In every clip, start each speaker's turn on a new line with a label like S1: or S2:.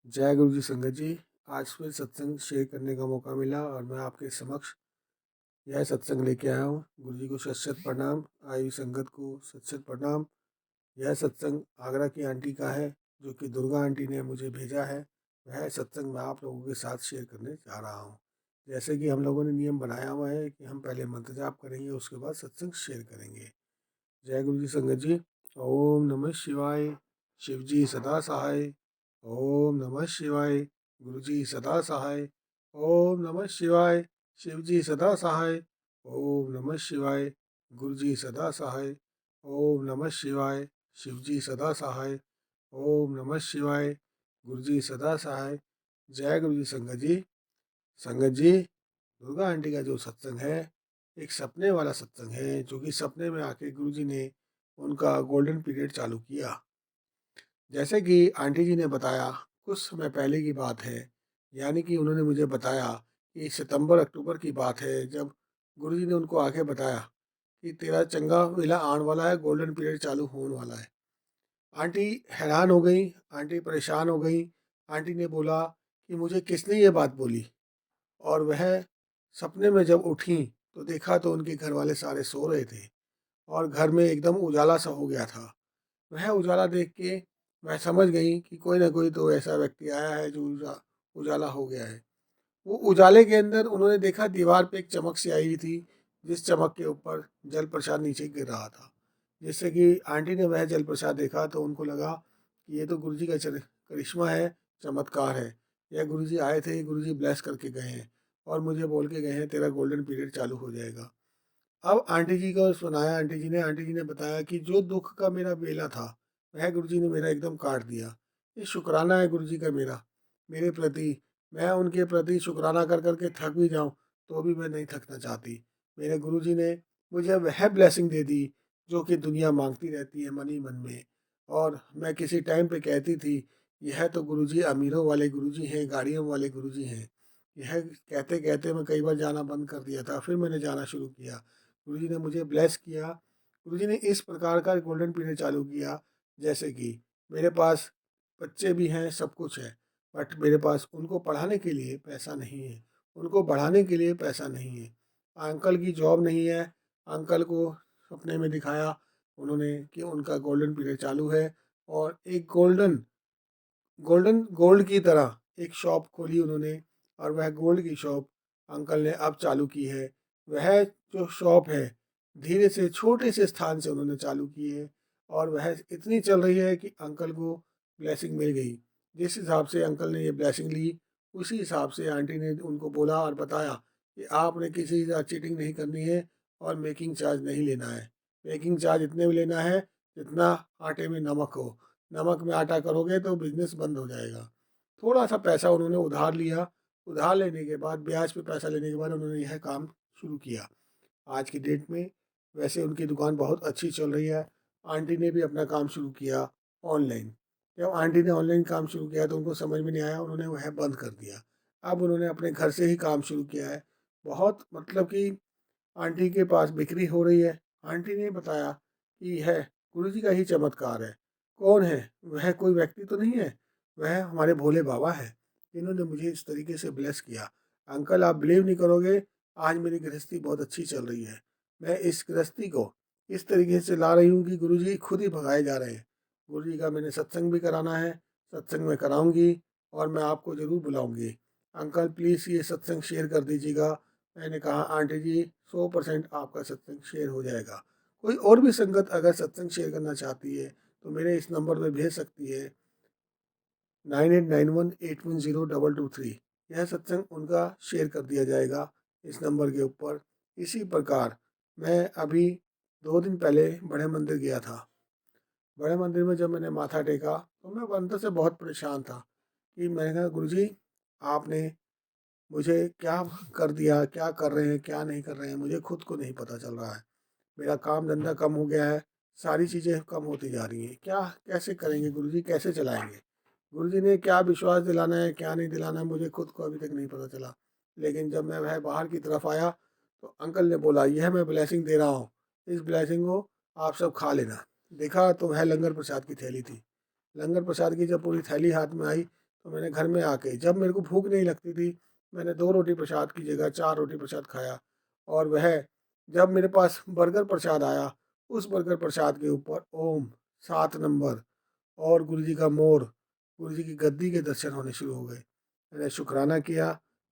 S1: जय गुरु जी संगत जी। आज फिर सत्संग शेयर करने का मौका मिला और मैं आपके समक्ष यह सत्संग लेके आया हूँ। गुरु जी को शत शत प्रणाम, आई हुई संगत को शत शत प्रणाम। यह सत्संग आगरा की आंटी का है, जो कि दुर्गा आंटी ने मुझे भेजा है। वह सत्संग मैं आप लोगों के साथ शेयर करने जा रहा हूँ। जैसे कि हम लोगों ने नियम बनाया हुआ है कि हम पहले मंत्र जाप करेंगे, उसके बाद सत्संग शेयर करेंगे। जय गुरु जी संगत जी। ओम नमः शिवाय। शिव जी सदा सहाय। ओम नमः शिवाय। गुरु जी सदा सहाय। ओम नमः शिवाय। शिव जी सदा सहाय। ओम नमः शिवाय। गुरु जी सदा सहाय। ओम नमः शिवाय। शिव जी सदा सहाय। ओम नमः शिवाय। गुरु जी सदा सहाय। जय गुरु जी संगत जी। संगत जी, दुर्गा आंटी का जो सत्संग है, एक सपने वाला सत्संग है, जो कि सपने में आके गुरु जी ने उनका गोल्डन पीरियड चालू किया। जैसे कि आंटी जी ने बताया, कुछ समय पहले की बात है, यानी कि उन्होंने मुझे बताया कि सितंबर अक्टूबर की बात है, जब गुरु जी ने उनको आके बताया कि तेरा चंगा वेला आने वाला है, गोल्डन पीरियड चालू होने वाला है। आंटी हैरान हो गई, आंटी परेशान हो गई। आंटी ने बोला कि मुझे किसने ये बात बोली। और वह सपने में जब उठी तो देखा तो उनके घर वाले सारे सो रहे थे और घर में एकदम उजाला सा हो गया था। वह उजाला देख के मैं समझ गई कि कोई ना कोई तो ऐसा व्यक्ति आया है जो उजाला हो गया है। वो उजाले के अंदर उन्होंने देखा दीवार पे एक चमक सी आई हुई थी, जिस चमक के ऊपर जल प्रसाद नीचे गिर रहा था। जिससे कि आंटी ने वह जल प्रसाद देखा तो उनको लगा कि ये तो गुरु जी का करिश्मा है, चमत्कार है। यह गुरु जी आए थे, गुरु जी ब्लेस करके गए हैं और मुझे बोल के गए हैं तेरा गोल्डन पीरियड चालू हो जाएगा। अब आंटी जी को सुनाया, आंटी जी ने बताया कि जो दुख का मेरा बेला था, वह गुरु जी ने मेरा एकदम काट दिया। ये शुक्राना है गुरु जी का मेरा, मेरे प्रति। मैं उनके प्रति शुक्राना कर कर के थक भी जाऊं तो भी मैं नहीं थकना चाहती। मेरे गुरु जी ने मुझे वह ब्लेसिंग दे दी जो कि दुनिया मांगती रहती है मन ही मन में। और मैं किसी टाइम पे कहती थी, यह तो गुरु जी अमीरों वाले गुरु जी हैं, गाड़ियों वाले गुरु जी हैं। यह कहते कहते मैं कई बार जाना बंद कर दिया था, फिर मैंने जाना शुरू किया। गुरुजी ने मुझे ब्लेस किया। गुरुजी ने इस प्रकार का गोल्डन पीरियड चालू किया, जैसे कि मेरे पास बच्चे भी हैं, सब कुछ है, बट मेरे पास उनको पढ़ाने के लिए पैसा नहीं है, उनको बढ़ाने के लिए पैसा नहीं है। अंकल की जॉब नहीं है। अंकल को सपने में दिखाया उन्होंने कि उनका गोल्डन पीरियड चालू है और एक गोल्डन गोल्डन गोल्ड की तरह एक शॉप खोली उन्होंने। और वह गोल्ड की शॉप अंकल ने अब चालू की है। वह जो शॉप है, धीरे से छोटे से स्थान से उन्होंने चालू की है और वह इतनी चल रही है कि अंकल को ब्लेसिंग मिल गई। जिस हिसाब से अंकल ने ये ब्लेसिंग ली, उसी हिसाब से आंटी ने उनको बोला और बताया कि आपने किसी के साथ चीटिंग नहीं करनी है और मेकिंग चार्ज नहीं लेना है। मेकिंग चार्ज इतने में लेना है जितना आटे में नमक हो। नमक में आटा करोगे तो बिजनेस बंद हो जाएगा। थोड़ा सा पैसा उन्होंने उधार लिया। उधार लेने के बाद, ब्याज पे पैसा लेने के बाद उन्होंने यह काम शुरू किया। आज की डेट में वैसे उनकी दुकान बहुत अच्छी चल रही है। आंटी ने भी अपना काम शुरू किया ऑनलाइन। जब आंटी ने ऑनलाइन काम शुरू किया तो उनको समझ में नहीं आया, उन्होंने वह बंद कर दिया। अब उन्होंने अपने घर से ही काम शुरू किया है। बहुत मतलब कि आंटी के पास बिक्री हो रही है। आंटी ने बताया कि यह गुरु जी का ही चमत्कार है। कौन है वह? कोई व्यक्ति तो नहीं है, वह हमारे भोले बाबा है, जिन्होंने मुझे इस तरीके से ब्लेस किया। अंकल, आप बिलीव नहीं करोगे, आज मेरी गृहस्थी बहुत अच्छी चल रही है। मैं इस गृहस्थी को इस तरीके से ला रही हूँ कि गुरु जी खुद ही भगाए जा रहे हैं। गुरु जी का मैंने सत्संग भी कराना है, सत्संग में कराऊंगी और मैं आपको ज़रूर बुलाऊंगी। अंकल प्लीज़ ये सत्संग शेयर कर दीजिएगा। मैंने कहा आंटी जी, 100% आपका सत्संग शेयर हो जाएगा। कोई और भी संगत अगर सत्संग शेयर करना चाहती है तो मेरे इस नंबर पर भेज सकती है, 9891810223। यह सत्संग उनका शेयर कर दिया जाएगा इस नंबर के ऊपर। इसी प्रकार मैं अभी 2 दिन पहले बड़े मंदिर गया था। बड़े मंदिर में जब मैंने माथा टेका तो मैं अंदर से बहुत परेशान था कि मैंने कहा गुरु जी, आपने मुझे क्या कर दिया, क्या कर रहे हैं, क्या नहीं कर रहे हैं, मुझे खुद को नहीं पता चल रहा है। मेरा काम धंधा कम हो गया है, सारी चीज़ें कम होती जा रही हैं। क्या कैसे करेंगे गुरुजी, कैसे चलाएँगे? गुरुजी ने क्या विश्वास दिलाना है, क्या नहीं दिलाना है, मुझे खुद को अभी तक नहीं पता चला। लेकिन जब मैं वह बाहर की तरफ आया तो अंकल ने बोला, "यह मैं ब्लेसिंग दे रहा हूँ, इस ब्लेसिंग को आप सब खा लेना।" देखा तो वह लंगर प्रसाद की थैली थी। लंगर प्रसाद की जब पूरी थैली हाथ में आई तो मैंने घर में आके जब मेरे को भूख नहीं लगती थी, मैंने 2 रोटी प्रसाद की जगह 4 रोटी प्रसाद खाया। और वह जब मेरे पास बर्गर प्रसाद आया, उस बर्गर प्रसाद के ऊपर ओम 7 नंबर और गुरुजी का मोर, गुरुजी की गद्दी के दर्शन होने शुरू हो गए। मैंने शुकराना किया,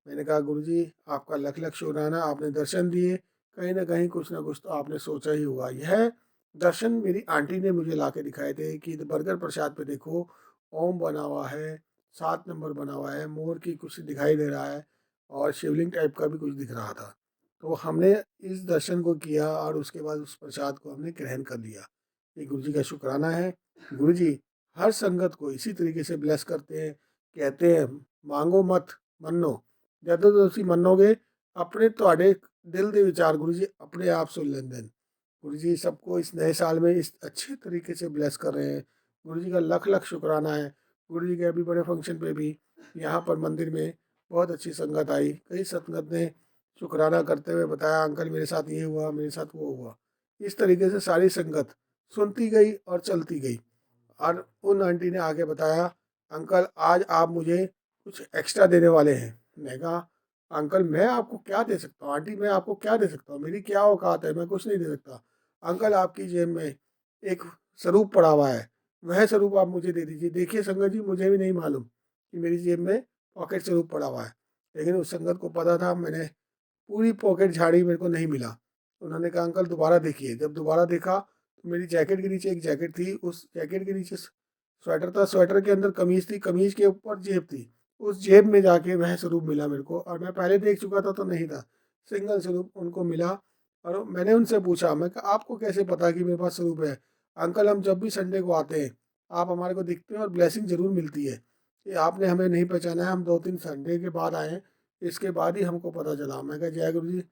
S1: मैंने कहा गुरुजी आपका लख लख शुकराना, आपने दर्शन दिए, कहीं न कहीं कुछ न कुछ तो आपने सोचा ही होगा। यह दर्शन मेरी आंटी ने मुझे ला के दिखाए थे कि बर्गर प्रसाद पे देखो ओम बना हुआ है, 7 नंबर बना हुआ है, मोर की कुछ दिखाई दे रहा है और शिवलिंग टाइप का भी कुछ दिख रहा था। तो हमने इस दर्शन को किया और उसके बाद उस प्रसाद को हमने ग्रहण कर लिया। ये गुरुजी का शुकराना है। गुरुजी हर संगत को इसी तरीके से ब्लेस करते हैं, कहते हैं मांगो मत मन्नो, ਜਦੋਂ ਤੁਸੀਂ ਮੰਨोगे अपने ਤੁਹਾਡੇ दिल ਦੇ विचार गुरु जी अपने आप सुन लेंगे। गुरु जी सबको इस नए साल में इस अच्छे तरीके से ब्लेस कर रहे हैं। गुरु जी का लख लख शुक्राना है। गुरु जी के अभी बड़े फंक्शन पे भी यहाँ पर मंदिर में बहुत अच्छी संगत आई। कई संगत ने शुक्राना करते हुए बताया अंकल मेरे साथ ये हुआ, मेरे साथ वो हुआ। इस तरीके से सारी संगत सुनती गई और चलती गई। और उन आंटी ने आके बताया अंकल आज आप मुझे कुछ एक्स्ट्रा देने वाले हैं। मैंने कहा अंकल मैं आपको क्या दे सकता हूँ, आंटी मैं आपको क्या दे सकता हूँ, मेरी क्या औकात है, मैं कुछ नहीं दे सकता। अंकल आपकी जेब में एक स्वरूप पड़ा हुआ है, वह स्वरूप आप मुझे दे दीजिए। देखिए संगत जी मुझे भी नहीं मालूम कि मेरी जेब में पॉकेट स्वरूप पड़ा हुआ है, लेकिन उस संगत को पता था। मैंने पूरी पॉकेट झाड़ी, मेरे को नहीं मिला। उन्होंने कहा अंकल दोबारा देखिए। जब दोबारा देखा तो मेरी जैकेट के नीचे एक जैकेट थी, उस जैकेट के नीचे स्वेटर था, स्वेटर के अंदर कमीज थी, कमीज के ऊपर जेब थी। उस जेब में जाके वह स्वरूप मिला मेरे को, और मैं पहले देख चुका था तो नहीं था। सिंगल स्वरूप उनको मिला। और मैंने उनसे पूछा, मैं कहा आपको कैसे पता कि मेरे पास स्वरूप है? अंकल हम जब भी संडे को आते हैं आप हमारे को दिखते हैं और ब्लेसिंग ज़रूर मिलती है। ये आपने हमें नहीं पहचाना है, हम 2-3 संडे के बाद आए हैं, इसके बाद ही हमको पता चला। मैं कहा जय गुरु जी।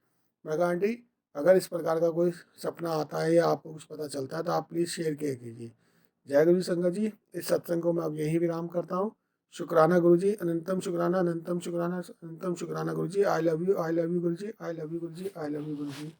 S1: मैं कहा आंटी अगर इस प्रकार का कोई सपना आता है या आपको कुछ पता चलता है तो आप प्लीज़ शेयर किया कीजिए। जय गुरु जी संगत जी। इस सत्संग को मैं अब यहीं विराम करता हूँ। शुक्राना गुरु जी, अनंतम शुक्राना, अनंतम शुक्राना, अनंतम शुक्राना गुरु जी। I love you Guru ji, I love you Guru ji, I love you Guru ji.